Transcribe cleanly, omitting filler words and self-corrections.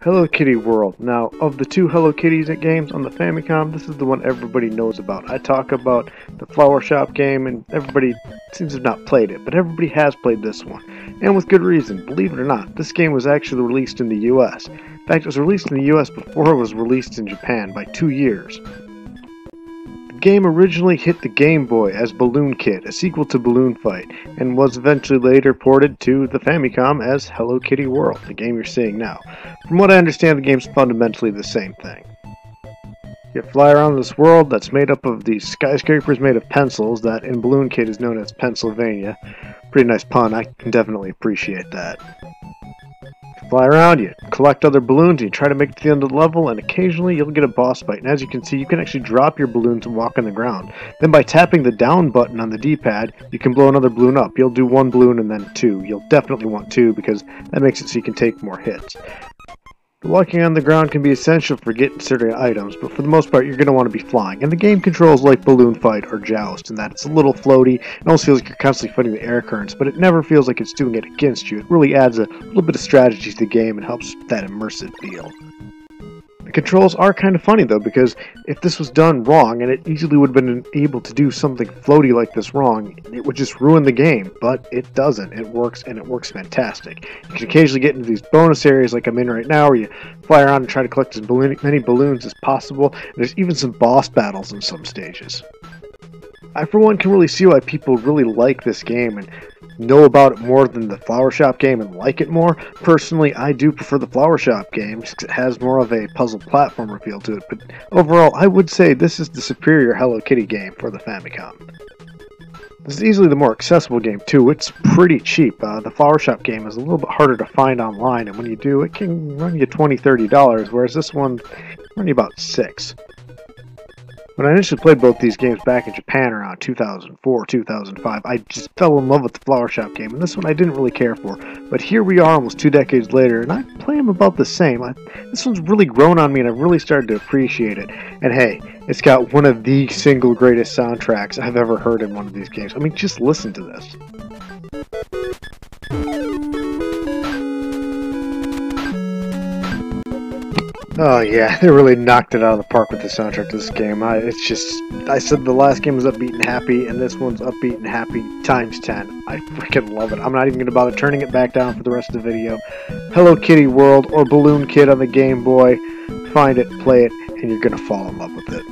Hello Kitty World. Now, of the two Hello Kitties games on the Famicom, this is the one everybody knows about. I talk about the Flower Shop game, and everybody seems to have not played it, but everybody has played this one. And with good reason. Believe it or not, this game was actually released in the US. In fact, it was released in the US before it was released in Japan by 2 years. The game originally hit the Game Boy as Balloon Kid, a sequel to Balloon Fight, and was eventually later ported to the Famicom as Hello Kitty World, the game you're seeing now. From what I understand, the game's fundamentally the same thing. You fly around this world that's made up of these skyscrapers made of pencils that in Balloon Kid is known as Pennsylvania. Pretty nice pun, I can definitely appreciate that. Fly around, you collect other balloons, and you try to make it to the end of the level, and occasionally you'll get a boss fight. And as you can see, you can actually drop your balloons and walk on the ground. Then by tapping the down button on the D-pad, you can blow another balloon up. You'll do one balloon and then two. You'll definitely want two because that makes it so you can take more hits. Walking on the ground can be essential for getting certain items, but for the most part you're going to want to be flying. And the game controls like Balloon Fight or Joust in that it's a little floaty. It almost feels like you're constantly fighting the air currents, but it never feels like it's doing it against you. It really adds a little bit of strategy to the game and helps that immersive feel. The controls are kind of funny though, because if this was done wrong, and it easily would have been able to do something floaty like this wrong, it would just ruin the game, but it doesn't. It works, and it works fantastic. You can occasionally get into these bonus areas like I'm in right now, where you fly around and try to collect as many balloons as possible, and there's even some boss battles in some stages. I, for one, can really see why people really like this game and know about it more than the Flower Shop game and like it more. Personally, I do prefer the Flower Shop game because it has more of a puzzle platformer feel to it, but overall, I would say this is the superior Hello Kitty game for the Famicom. This is easily the more accessible game too. It's pretty cheap. The Flower Shop game is a little bit harder to find online, and when you do, it can run you $20–30, whereas this one can run you about $6. When I initially played both these games back in Japan around 2004–2005, I just fell in love with the Flower Shop game, and this one I didn't really care for. But here we are almost 2 decades later, and I play them about the same. This one's really grown on me, and I've really started to appreciate it. And hey, it's got one of the single greatest soundtracks I've ever heard in one of these games. I mean, just listen to this. Oh yeah, they really knocked it out of the park with the soundtrack to this game. I said the last game was upbeat and happy, and this one's upbeat and happy times 10. I freaking love it. I'm not even going to bother turning it back down for the rest of the video. Hello Kitty World or Balloon Kid on the Game Boy. Find it, play it, and you're going to fall in love with it.